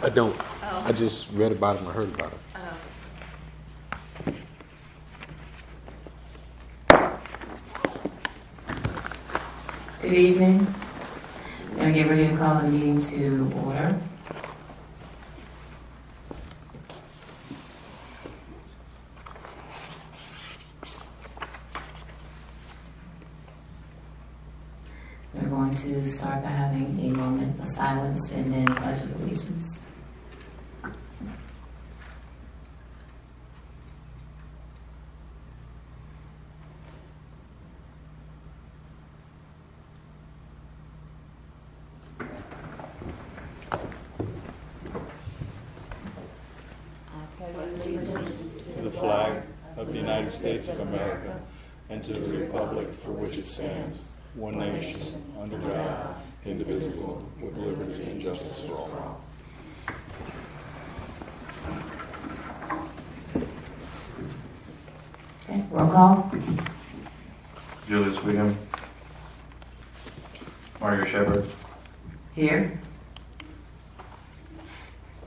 I don't. Oh. I just read about him. I heard about him. Good evening. I'm going to get ready to call the meeting to order. We're going to start by having a moment of silence and then pledge of allegiance. To the flag of the United States of America and to the republic for which it stands, one nation, under God, indivisible, with liberty and justice for all. Okay, roll call. Julius Wiggum. Margaret Shepard. Here.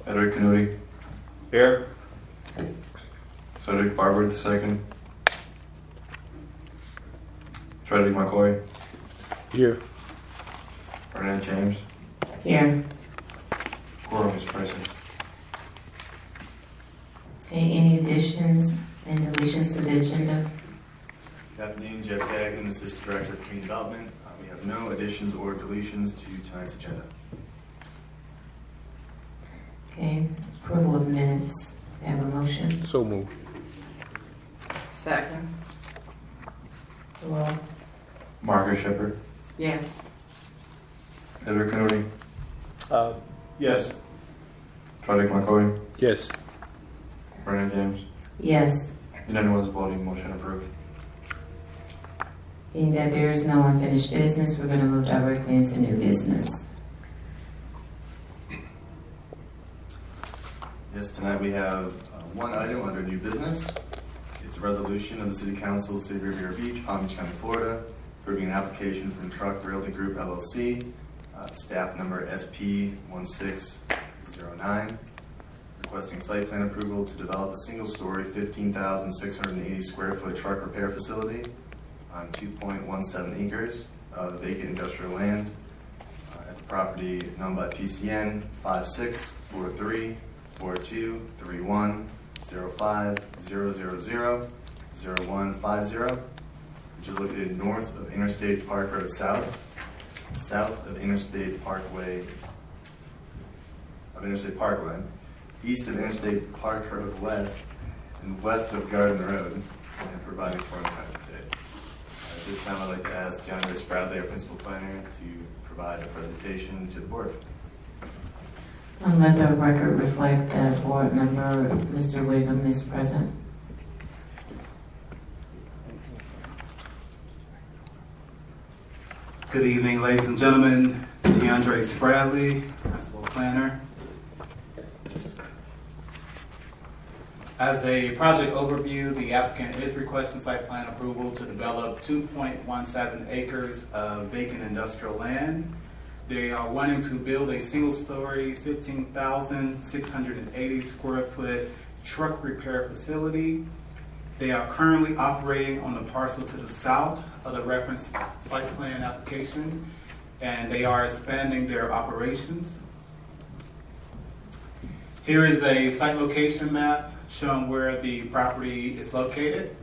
Edward Canuti. Here. Cedric Barber II. Frederick McCoy. Here. Bernard James. Here. Quorum is present. Okay, any additions and deletions to the agenda? Good afternoon, Jeff Gagnon, Assistant Director of Community Development. We have no additions or deletions to tonight's agenda. Okay, approval of minutes. We have a motion. So moved. Second. Roll. Margaret Shepard. Yes. Edward Canuti. Yes. Frederick McCoy. Yes. Bernard James. Yes. Unanimous voting, motion approved. Being that there is no unfinished business, we're going to move directly into new business. Yes, tonight we have one item under new business. It's a resolution of the City Council, City of Riviera Beach, Palm Beach County, Florida, approving an application from Truck Realty Group, LLC, staff number SP1609, requesting site plan approval to develop a single-story, 15,680 square foot truck repair facility on 2.17 acres of vacant industrial land at the property known by PCN 5643-4231-05-000-0150, which is located north of Interstate Park Road South, south of Interstate Parkway, east of Interstate Park Road West, and west of Garden Road, and providing for an effective date. At this time, I'd like to ask John Grace Bradley, our principal planner, to provide a presentation to the board. Let the record reflect that board member Mr. Wiggum is present. Good evening, ladies and gentlemen. DeAndre Spradley, Principal Planner. As a project overview, the applicant is requesting site plan approval to develop 2.17 acres of vacant industrial land. They are wanting to build a single-story, 15,680 square foot truck repair facility. They are currently operating on the parcel to the south of the reference site plan application, and they are expanding their operations. Here is a site location map showing where the property is located.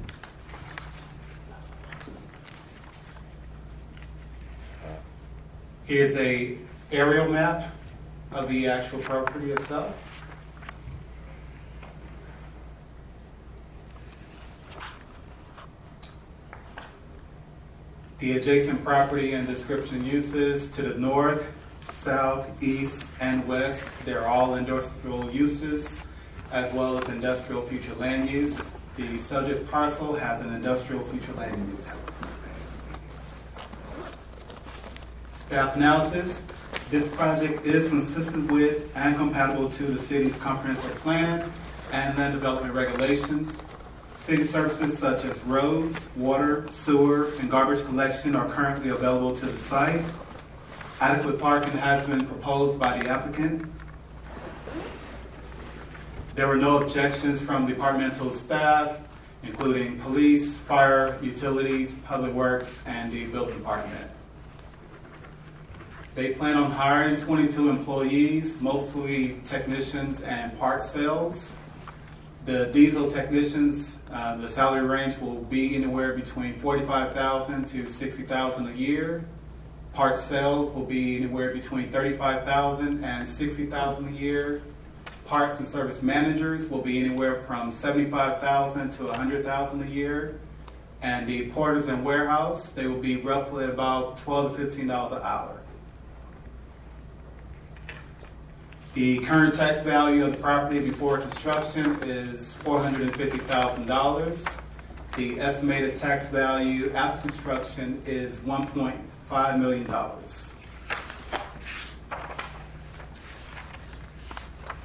Here's a aerial map of the actual property itself. The adjacent property and description uses to the north, south, east, and west, they're all industrial uses, as well as industrial future land use. The subject parcel has an industrial future land use. Staff analysis. This project is consistent with and compatible to the city's comprehensive plan and land development regulations. City services such as roads, water, sewer, and garbage collection are currently available to the site. Adequate parking has been proposed by the applicant. There were no objections from departmental staff, including police, fire, utilities, public works, and the building department. They plan on hiring 22 employees, mostly technicians and part sales. The diesel technicians, the salary range will be anywhere between $45,000 to $60,000 a year. Part sales will be anywhere between $35,000 and $60,000 a year. Parts and service managers will be anywhere from $75,000 to $100,000 a year. And the porters and warehouse, they will be roughly about $12 to $15 an hour. The current tax value of the property before construction is $450,000. The estimated tax value after construction is $1.5 million.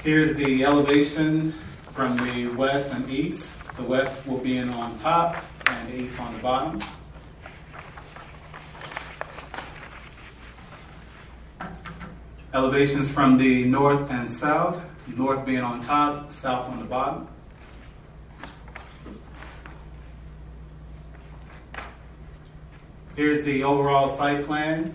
Here's the elevation from the west and east. The west will be in on top and the east on the bottom. Elevations from the north and south, north being on top, south on the bottom. Here's the overall site plan.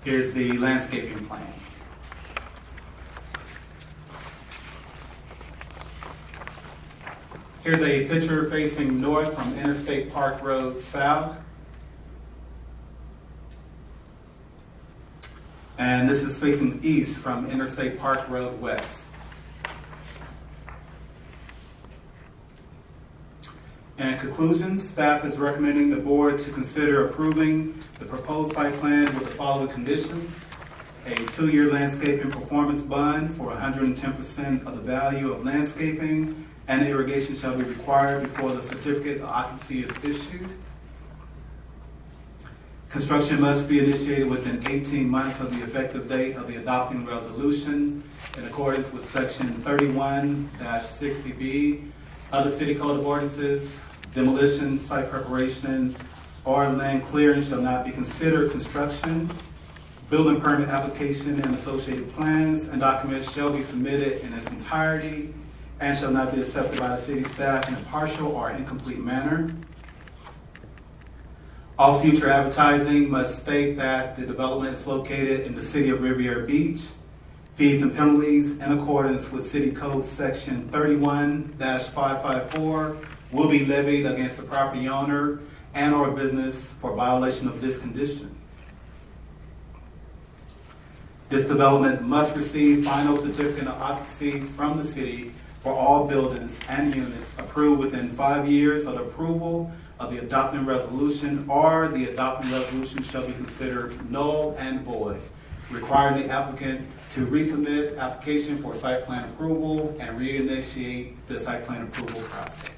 Here's the landscaping plan. Here's a picture facing north from Interstate Park Road south. And this is facing east from Interstate Park Road west. In conclusion, staff is recommending the board to consider approving the proposed site plan with the following conditions. A 2-year landscaping performance bond for 110% of the value of landscaping and irrigation shall be required before the certificate of occupancy is issued. Construction must be initiated within 18 months of the effective date of the adopting resolution in accordance with section 31-60B of the City Code of Ordinances. Demolition, site preparation, or land clearing shall not be considered construction. Building permit application and associated plans and documents shall be submitted in its entirety and shall not be accepted by the city staff in a partial or incomplete manner. All future advertising must state that the development is located in the city of Riviera Beach. Fees and penalties in accordance with City Code Section 31-554 will be levied against the property owner and or business for violation of this condition. This development must receive final certificate of occupancy from the city for all buildings and units approved within 5 years of the approval of the adopting resolution, or the adopting resolution shall be considered null and void, requiring the applicant to resubmit application for site plan approval and reinitiate the site plan approval process.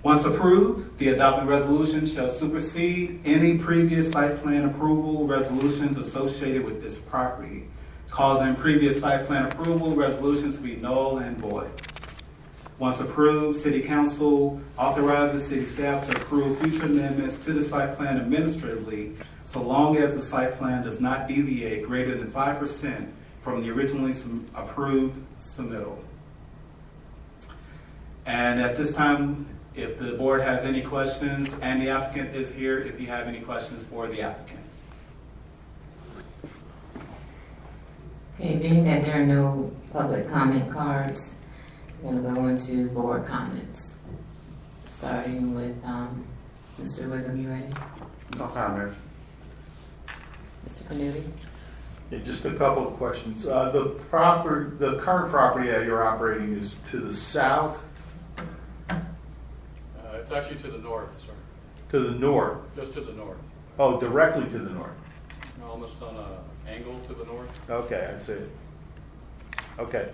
Once approved, the adopted resolution shall supersede any previous site plan approval resolutions associated with this property, causing previous site plan approval resolutions to be null and void. Once approved, City Council authorizes city staff to approve future amendments to the site plan administratively, so long as the site plan does not deviate greater than 5% from the originally approved submittal. And at this time, if the board has any questions, and the applicant is here, if you have any questions for the applicant. Okay, being that there are no public comment cards, we're going to go into board comments. Starting with Mr. Wiggum, you ready? No comment. Mr. Canuti? Yeah, just a couple of questions. The current property that you're operating is to the south? It's actually to the north, sir. To the north? Just to the north. Oh, directly to the north? Almost on an angle to the north. Okay, I see it. Okay.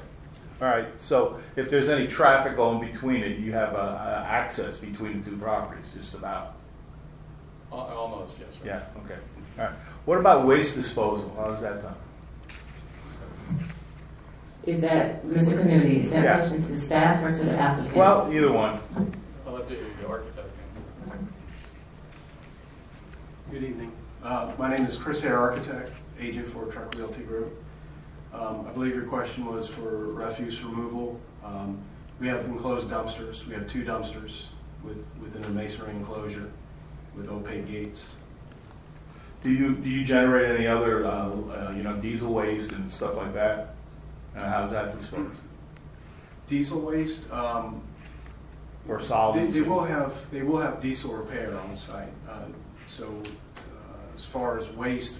All right. So if there's any traffic going between it, you have access between the two properties, just about? Almost, yes, sir. Yeah, okay. All right. What about waste disposal? How is that done? Is that, Mr. Canuti, is that Yeah. question to staff or to the applicant? Well, either one. I'll let the architect. Good evening. My name is Chris Hare, architect, agent for Truck Realty Group. I believe your question was for refuse removal. We have enclosed dumpsters. We have 2 dumpsters within a masonry enclosure with opaque gates. Do you generate any other diesel waste and stuff like that? How's that disposed? Diesel waste, Or solvents? they will have diesel repair on site. As far as waste,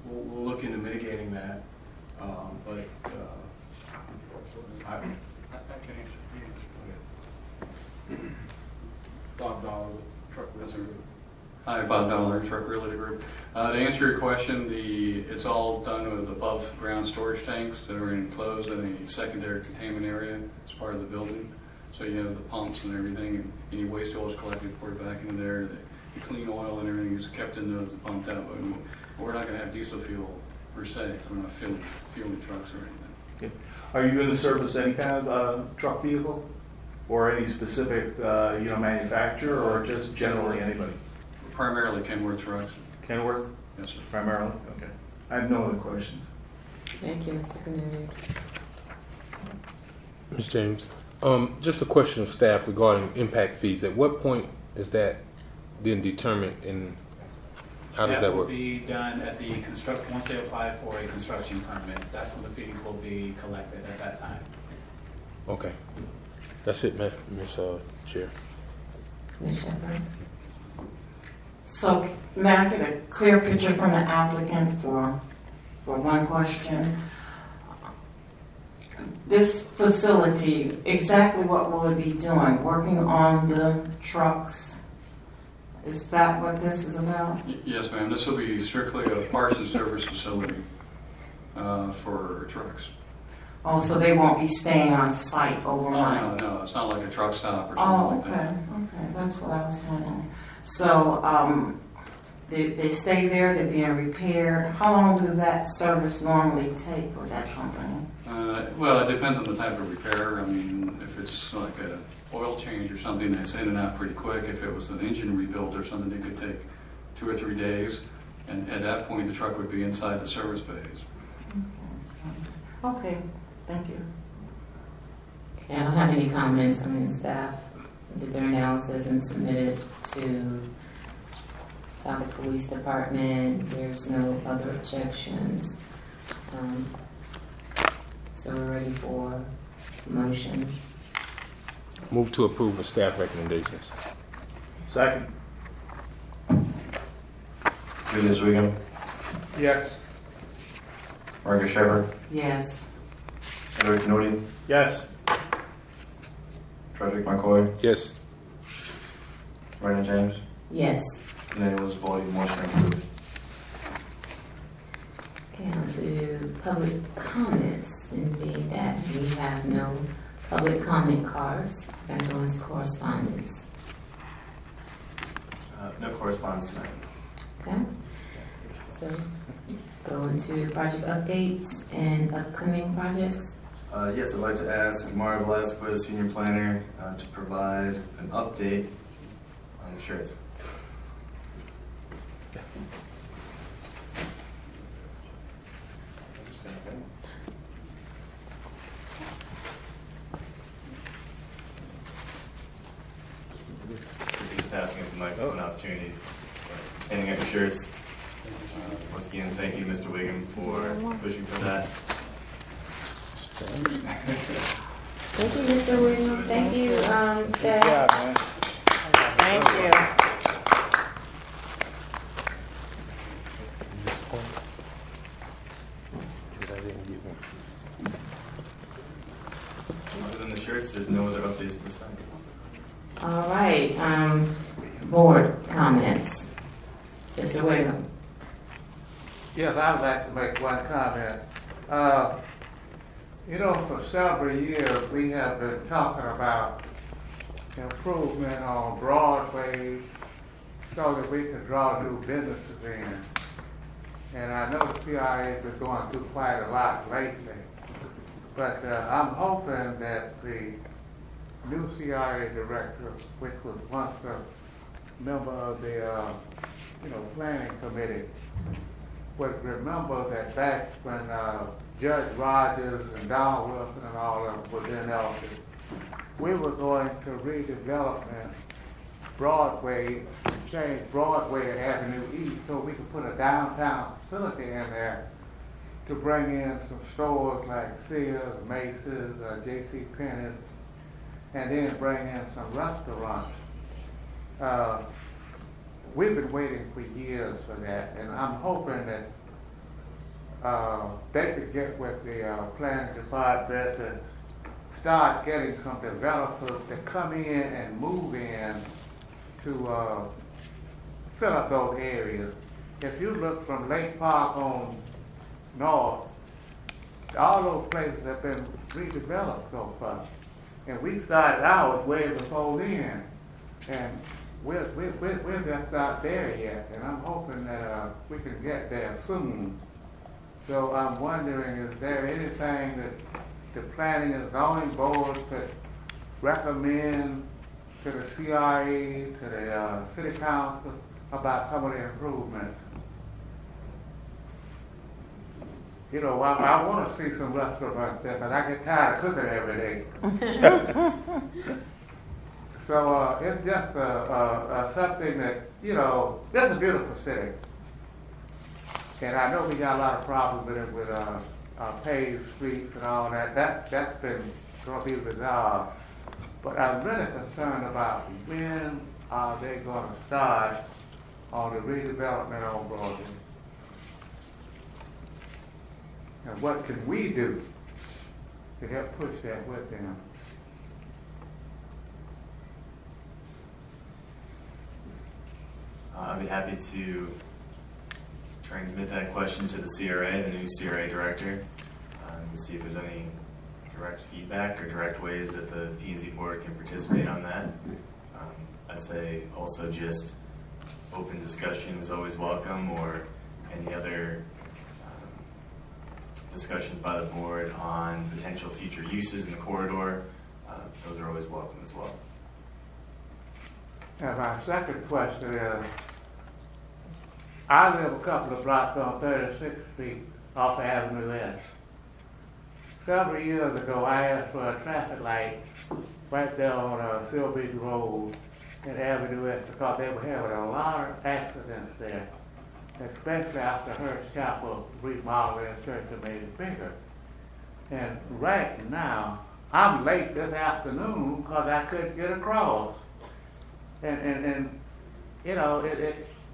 we'll look into mitigating that. I can answer. Bob Dollar with Truck Realty Group. Hi, Bob Dollar, Truck Realty Group. To answer your question, it's all done with above ground storage tanks that are enclosed in a secondary containment area as part of the building. So you have the pumps and everything, and any waste oil is collected, poured back into there. The clean oil and everything is kept in those and pumped out. But we're not going to have diesel fuel per se. We're not fueling trucks or anything. Okay. Are you going to service any kind of truck vehicle, or any specific manufacturer, or just generally anybody? Primarily Kenworth trucks. Kenworth? Yes, sir. Primarily? Okay. I have no other questions. Thank you, Mr. Canary. Ms. James, just a question of staff regarding impact fees. At what point is that then determined, and how does that will work? be done at the once they apply for a construction permit. That's when the fees will be collected at that time. Okay. That's it, Ms. Chair. Ms. Shepherd. So may I get a clear picture from the applicant for one question? This facility, exactly what will it be doing? Working on the trucks? Is that what this is about? Yes, ma'am. This will be strictly a parts and service facility for trucks. Oh, so they won't be staying on site overnight? No. It's not like a truck stop or Oh, something like that. okay. That's what I was wondering. So they stay there, they're being repaired. How long does that service normally take for that company? Well, it depends on the type of repair. I mean, if it's like a oil change or something, that's in and out pretty quick. If it was an engine rebuild or something, it could take 2 or 3 days. And at that point, the truck would be inside the service bays. Okay, thank you. Okay, I don't have any comments. Staff did their analysis and submitted to South Police Department. There's no other objections. So we're ready for motion. Move to approve of staff recommendations. Second. Julius Wiggum, Yes. Margaret Shepherd, Yes. Edward Kennedy, Yes. Frederick McCoy, Yes. Brandon James, Yes. unanimous vote, motion approved. Okay, on to public comments. And being that we have no public comment cards, we're going to go into correspondence. No correspondence tonight. Okay? So go into project updates and upcoming projects. Yes, I'd like to ask Mario Velasquez, senior planner, to provide an update on the shirts. He's passing us the mic for an opportunity. Standing up your shirts. Once again, thank you, Mr. Wiggum, for pushing for that. Thank you, Mr. Williams. Thank you, staff. Yeah, man. Thank you. Is this one? 'Cause I didn't get one. Other than the shirts, there's no other updates at this time. All right. Board comments. Mr. Williams. Yes, I'd like to make one comment. For several years we have been talking about improvement on Broadway so that we can draw new businesses in. And I know the CIA has been going through quite a lot lately. But I'm hoping that the new CIA director, which was once a member of the planning committee would remember that back when Judge Rogers and Don Wilson and all of them was in office, we were going to redevelopment Broadway, change Broadway and Avenue East so we could put a downtown facility in there to bring in some stores like Sears, Macy's, J.C. Penney's, and then bring in some restaurants. We've been waiting for years for that, and I'm hoping that they could get with the planning department to start getting some developers to come in and move in to fill up those areas. If you look from Lake Park on north, all those places have been redeveloped so far. And we started ours way before then. And we're just not there yet. And I'm hoping that we can get there soon. So I'm wondering, is there anything that the planning and zoning board could recommend to the CRA, to the city council about some of the improvements? I want to see some restaurants there, but I get tired of cooking every day. So it's just something that, this is a beautiful city. And I know we got a lot of problems with it, with paved streets and all that. That's been going to be resolved. But I'm really concerned about when are they going to start on the redevelopment on Broadway. And what can we do to help push that with them? I'd be happy to transmit that question to the CRA, the new CRA director, to see if there's any direct feedback or direct ways that the P&Z board can participate on that. I'd say also just open discussion is always welcome, or any other discussions by the board on potential future uses in the corridor. Those are always welcome as well. And my second question is, I live a couple of blocks on 36th Street off Avenue S. Several years ago, I asked for a traffic light right there on Silver Beach Road and Avenue S because they were having a lot of accidents there, especially after Hurst Chapel remodeling and church and made it bigger. And right now, I'm late this afternoon because I couldn't get across. And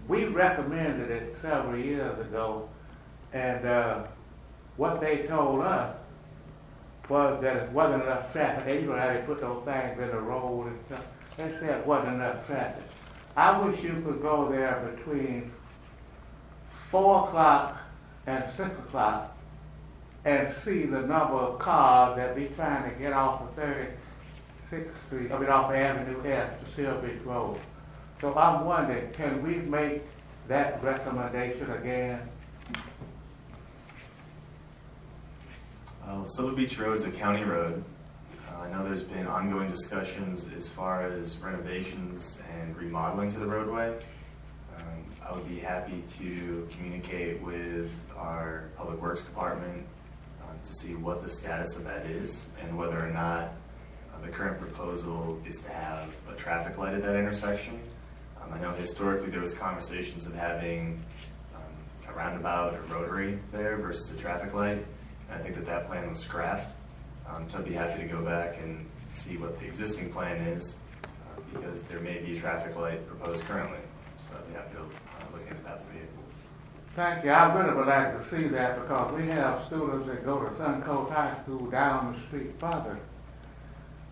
we recommended it several years ago, and what they told us was that it wasn't enough traffic. They how they put those things in the road and stuff. They said it wasn't enough traffic. I wish you could go there between 4 o'clock and 6 o'clock and see the number of cars that be trying to get off of 36th Street, off of Avenue S to Silver Beach Road. So I'm wondering, can we make that recommendation again? Silver Beach Road is a county road. I know there's been ongoing discussions as far as renovations and remodeling to the roadway. I would be happy to communicate with our Public Works Department to see what the status of that is and whether or not the current proposal is to have a traffic light at that intersection. I know historically there was conversations of having a roundabout or rotary there versus a traffic light. And I think that plan was scrapped. So I'd be happy to go back and see what the existing plan is because there may be a traffic light proposed currently. So I'd be happy to look into that for you. Thank you. I really would like to see that because we have students that go to Suncoast High School down the street further.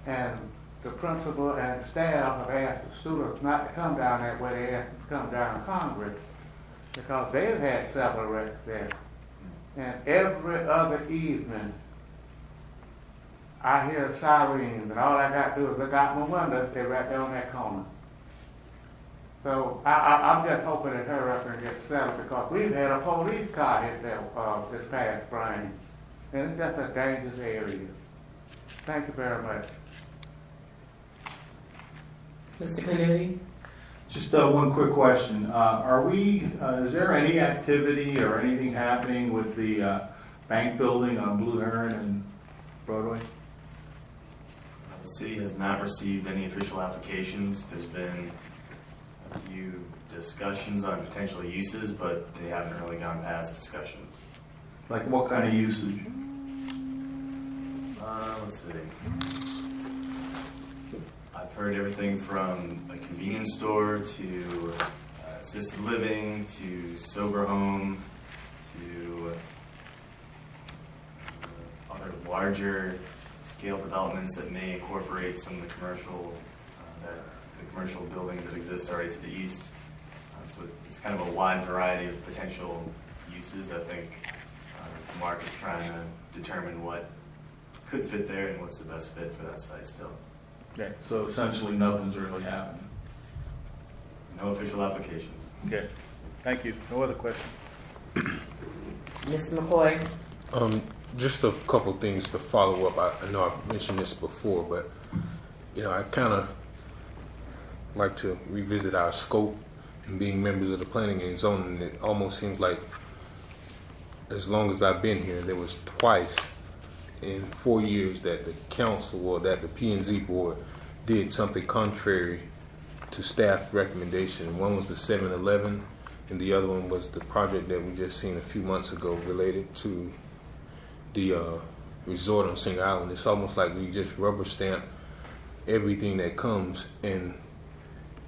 And the principal and staff have asked the students not to come down that way. They asked them to come down Congress because they've had several wrecks there. And every other evening, I hear sirens, and all I got to do is look out my window. They're right there on that corner. So I'm just hoping it hurry up and get settled because we've had a police car hit there this past spring, and it's just a dangerous area. Thank you very much. Mr. Kennedy? Just one quick question. Is there any activity or anything happening with the bank building on Blue Heron and Broadway? The city has not received any official applications. There's been a few discussions on potential uses, but they haven't really gone past discussions. Like what kind of usage? Let's see. I've heard everything from a convenience store to assisted living to sober home to other larger scale developments that may incorporate some of the commercial buildings that exist already to the east. So it's kind of a wide variety of potential uses. I think Mark is trying to determine what could fit there and what's the best fit for that site still. Okay, so essentially nothing's really happening. No official applications. Okay, thank you. No other questions? Mr. McCoy? Just a couple things to follow up. I know I've mentioned this before, but I kind of like to revisit our scope and being members of the planning and zoning. It almost seems like as long as I've been here, there was twice in 4 years that the council or that the P&Z board did something contrary to staff recommendation. One was the 7-Eleven, and the other one was the project that we just seen a few months ago related to the resort on Singer Island. It's almost like we just rubber stamp everything that comes, and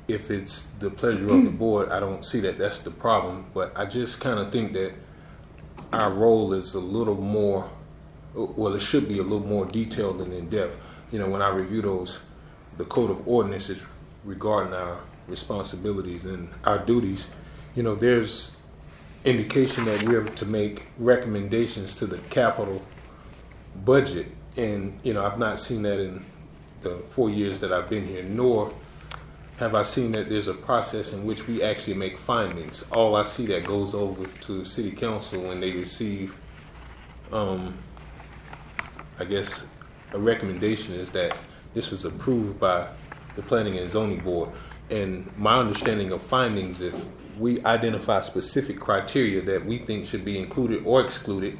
if it's the pleasure of the board, I don't see that that's the problem. But I just kind of think that our role is a little more, well, it should be a little more detailed and in-depth. When I review the code of ordinances regarding our responsibilities and our duties, there's indication that we're to make recommendations to the capital budget. And, I've not seen that in the 4 years that I've been here, nor have I seen that there's a process in which we actually make findings. All I see that goes over to City Council when they receive, I guess, a recommendation is that this was approved by the Planning and Zoning Board. And my understanding of findings, if we identify specific criteria that we think should be included or excluded,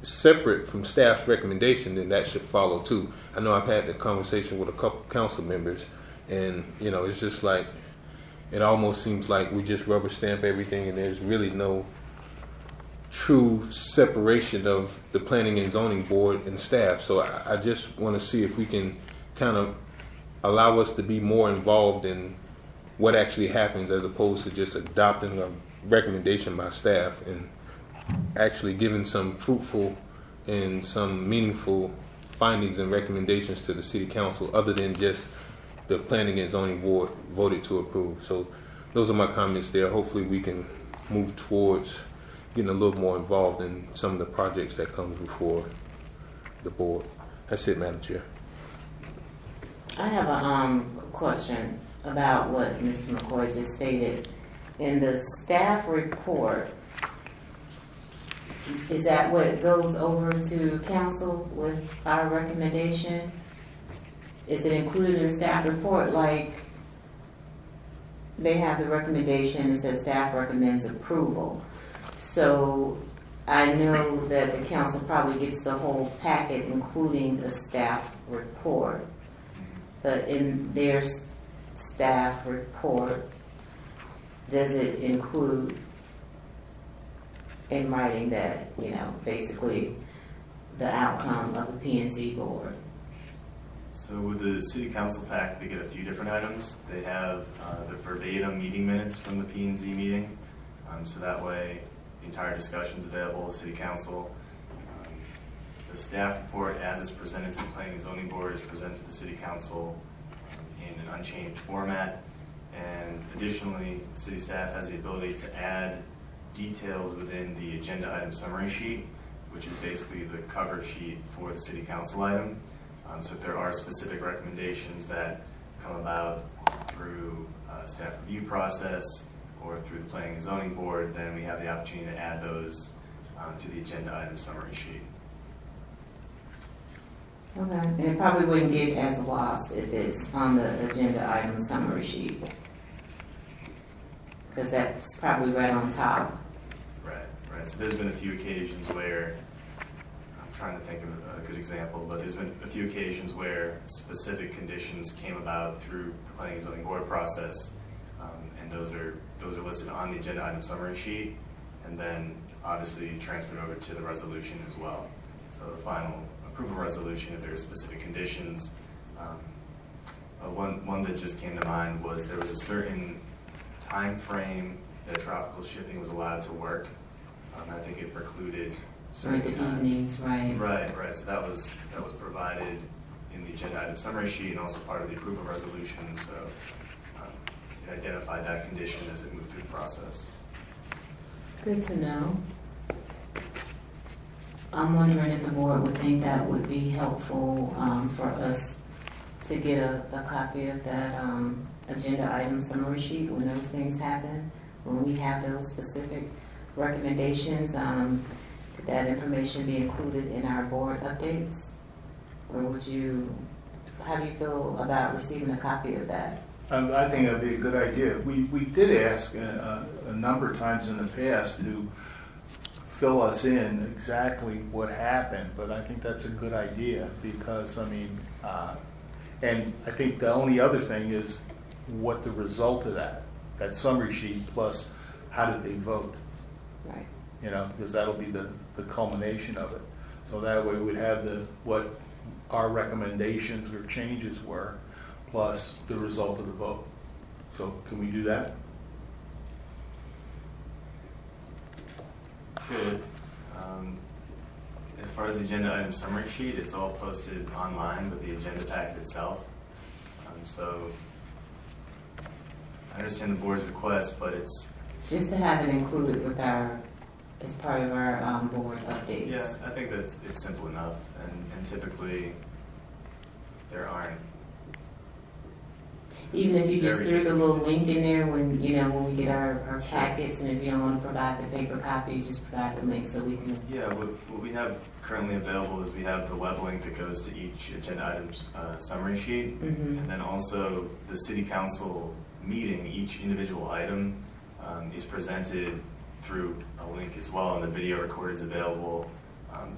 separate from staff's recommendation, then that should follow too. I know I've had the conversation with a couple council members, and it's just like, it almost seems like we just rubber stamp everything, and there's really no true separation of the Planning and Zoning Board and staff. So I just want to see if we can kind of allow us to be more involved in what actually happens, as opposed to just adopting a recommendation by staff and actually giving some fruitful and some meaningful findings and recommendations to the City Council, other than just the Planning and Zoning Board voted to approve. So those are my comments there. Hopefully we can move towards getting a little more involved in some of the projects that come before the board. That's it, Madam Chair. I have a question about what Mr. McCoy just stated. In the staff report, is that what goes over to council with our recommendation? Is it included in the staff report, like they have the recommendation, it says staff recommends approval? So I know that the council probably gets the whole packet, including a staff report. But in their staff report, does it include in writing that, basically the outcome of the P&Z board? So with the City Council pack, they get a few different items. They have the verbatim meeting minutes from the P&Z meeting. So that way, the entire discussion is available to City Council. The staff report, as it's presented to the Planning and Zoning Board, is presented to the City Council in an unchanged format. And additionally, City staff has the ability to add details within the agenda item summary sheet, which is basically the cover sheet for the City Council item. So if there are specific recommendations that come about through staff review process or through the Planning and Zoning Board, then we have the opportunity to add those to the agenda item summary sheet. Okay. And it probably wouldn't get as lost if it's on the agenda item summary sheet. Because that's probably right on top. Right. So there's been a few occasions where, I'm trying to think of a good example, but there's been a few occasions where specific conditions came about through the planning and zoning board process, and those are listed on the agenda item summary sheet, and then obviously transferred over to the resolution as well. So the final approval resolution, if there are specific conditions. One that just came to mind was there was a certain time frame that tropical shipping was allowed to work. I think it precluded certain Right, the times. evenings, right. Right. So that was provided in the agenda item summary sheet and also part of the approval resolution. So it identified that condition as it moved through the process. Good to know. I'm wondering if the board would think that would be helpful for us to get a copy of that agenda item summary sheet when those things happen, when we have those specific recommendations. Could that information be included in our board updates? Or how do you feel about receiving a copy of that? I think that'd be a good idea. We did ask a number of times in the past to fill us in exactly what happened, but I think that's a good idea because, and I think the only other thing is what the result of that summary sheet plus how did they vote? Right. Because that'll be the culmination of it. So that way we'd have what our recommendations or changes were plus the result of the vote. So can we do that? Good. As far as the agenda item summary sheet, it's all posted online with the agenda packet itself. So I understand the board's request, but it's Just to have it included with as part of our board updates. yeah. I think it's simple enough, and typically there aren't. Even if you just Very threw the good. little link in there when we get our packets, and if you don't want to provide the paper copy, just provide the link so we can. Yeah, what we have currently available is we have the web link that goes to each agenda item's summary sheet, and then also the city council meeting, each individual item is presented through a link as well, and the video record is available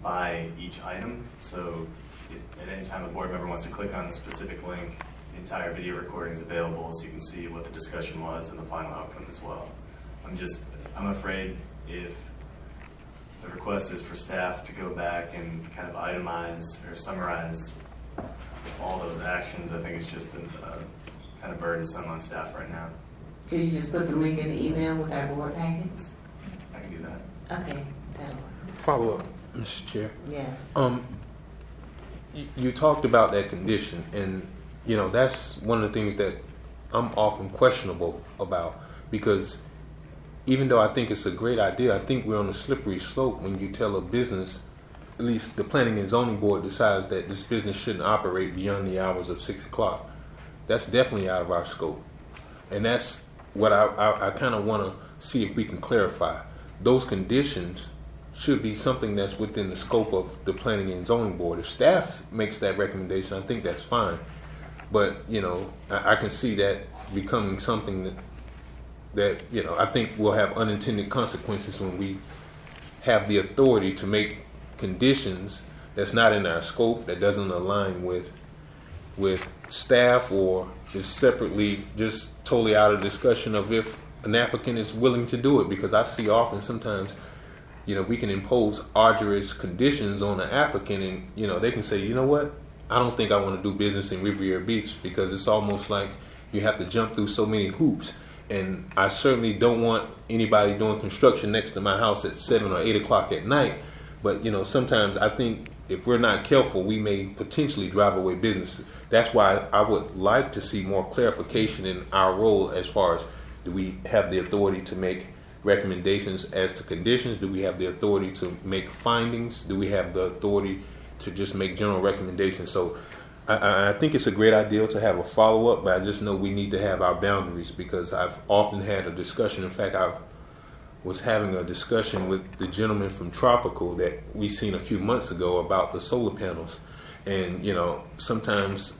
by each item. So if at any time a board member wants to click on a specific link, the entire video recording is available so you can see what the discussion was and the final outcome as well. I'm afraid if the request is for staff to go back and kind of itemize or summarize all those actions, I think it's just kind of burdensome on staff right now. Could you just put the link in the email with our board packets? I can do that. Okay, that'll work. Follow up, Mr. Chair. Yes. You talked about that condition, and that's one of the things that I'm often questionable about, because even though I think it's a great idea, I think we're on a slippery slope when you tell a business, at least the Planning and Zoning Board decides that this business shouldn't operate beyond the hours of 6 o'clock. That's definitely out of our scope. And that's what I kind of want to see if we can clarify. Those conditions should be something that's within the scope of the Planning and Zoning Board. If staff makes that recommendation, I think that's fine. But, I can see that becoming something that I think will have unintended consequences when we have the authority to make conditions that's not in our scope, that doesn't align with staff, or is separately just totally out of discussion of if an applicant is willing to do it. Because I see often sometimes, we can impose arduous conditions on an applicant, and, they can say, you know what, I don't think I want to do business in Riviera Beach, because it's almost like you have to jump through so many hoops. And I certainly don't want anybody doing construction next to my house at 7 or 8 o'clock at night. But, sometimes I think if we're not careful, we may potentially drive away business. That's why I would like to see more clarification in our role as far as, do we have the authority to make recommendations as to conditions? Do we have the authority to make findings? Do we have the authority to just make general recommendations? So I think it's a great idea to have a follow-up, but I just know we need to have our boundaries, because I've often had a discussion. In fact, I was having a discussion with the gentleman from Tropical that we seen a few months ago about the solar panels. And, sometimes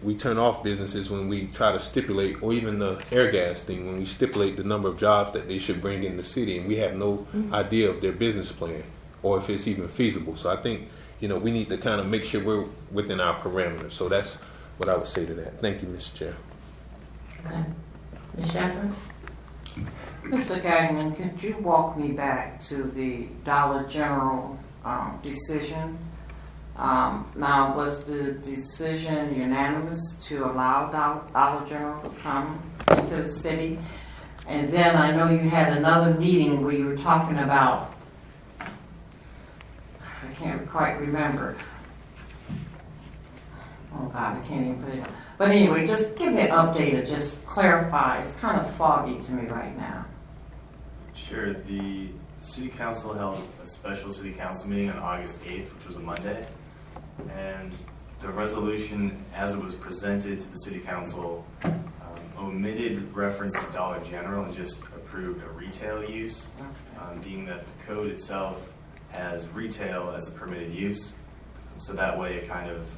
we turn off businesses when we try to stipulate, or even the air gas thing, when we stipulate the number of jobs that they should bring in the city, and we have no idea of their business plan or if it's even feasible. So I think, we need to kind of make sure we're within our parameters. So that's what I would say to that. Thank you, Mr. Chair. Okay. Ms. Shepherd? Mr. Gagnon, could you walk me back to the Dollar General decision? Now, was the decision unanimous to allow Dollar General to come into the city? And then I know you had another meeting where you were talking about, I can't quite remember. Oh God, I can't even put it. But anyway, just give me an update or just clarify. It's kind of foggy to me right now. Sure. The City Council held a special City Council meeting on August 8th, which was a Monday. And the resolution, as it was presented to the City Council, omitted reference to Dollar General and just approved a retail use, being that the code itself has retail as a permitted use. So that way it kind of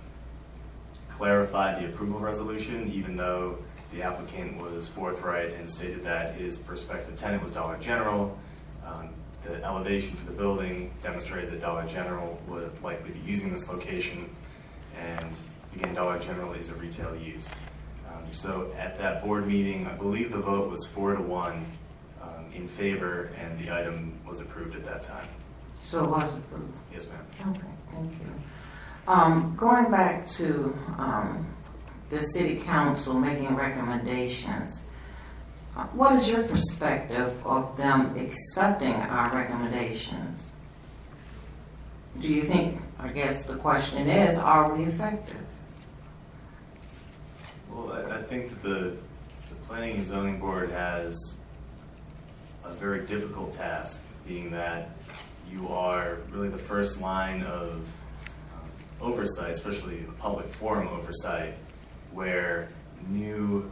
clarified the approval resolution, even though the applicant was forthright and stated that his prospective tenant was Dollar General. The elevation for the building demonstrated that Dollar General would likely be using this location, and again, Dollar General is a retail use. So at that board meeting, I believe the vote was 4-1 in favor, and the item was approved at that time. So it was approved? Yes, ma'am. Okay, thank you. Going back to the City Council making recommendations, what is your perspective of them accepting our recommendations? Do you think, I guess the question is, are we effective? Well, I think the Planning and Zoning Board has a very difficult task, being that you are really the first line of oversight, especially public forum oversight, where new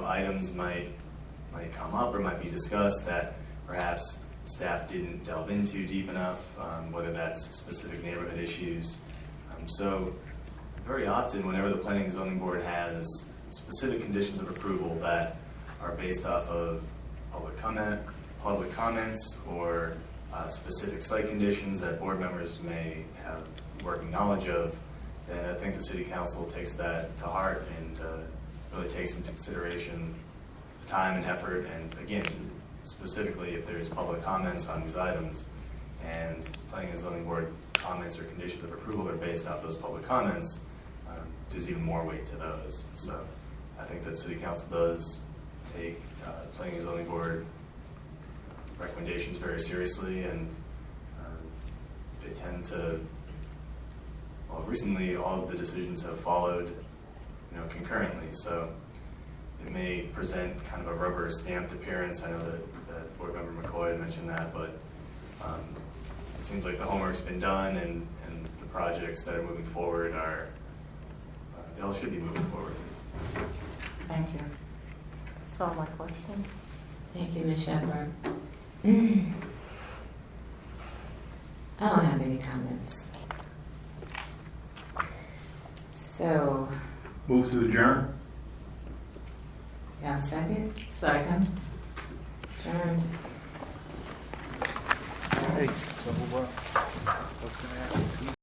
items might come up or might be discussed that perhaps staff didn't delve into deep enough, whether that's specific neighborhood issues. So very often, whenever the Planning and Zoning Board has specific conditions of approval that are based off of public comments, or specific site conditions that board members may have working knowledge of, then I think the City Council takes that to heart and really takes into consideration the time and effort, and again, specifically if there's public comments on these items and Planning and Zoning Board comments or conditions of approval are based off those public comments, there's even more weight to those. So I think that City Council does take Planning and Zoning Board recommendations very seriously, and they tend to, well, recently all of the decisions have followed concurrently, so it may present kind of a rubber stamped appearance. I know that Board Member McCoy mentioned that, but it seems like the homework's been done, and the projects that are moving forward are, they all should be moving forward. Thank you. That's all my questions. Thank you, Ms. Shepherd. I don't have any comments. So, Move to adjourn. you have a second? Second. Adjourned. Hey, so what's going to happen?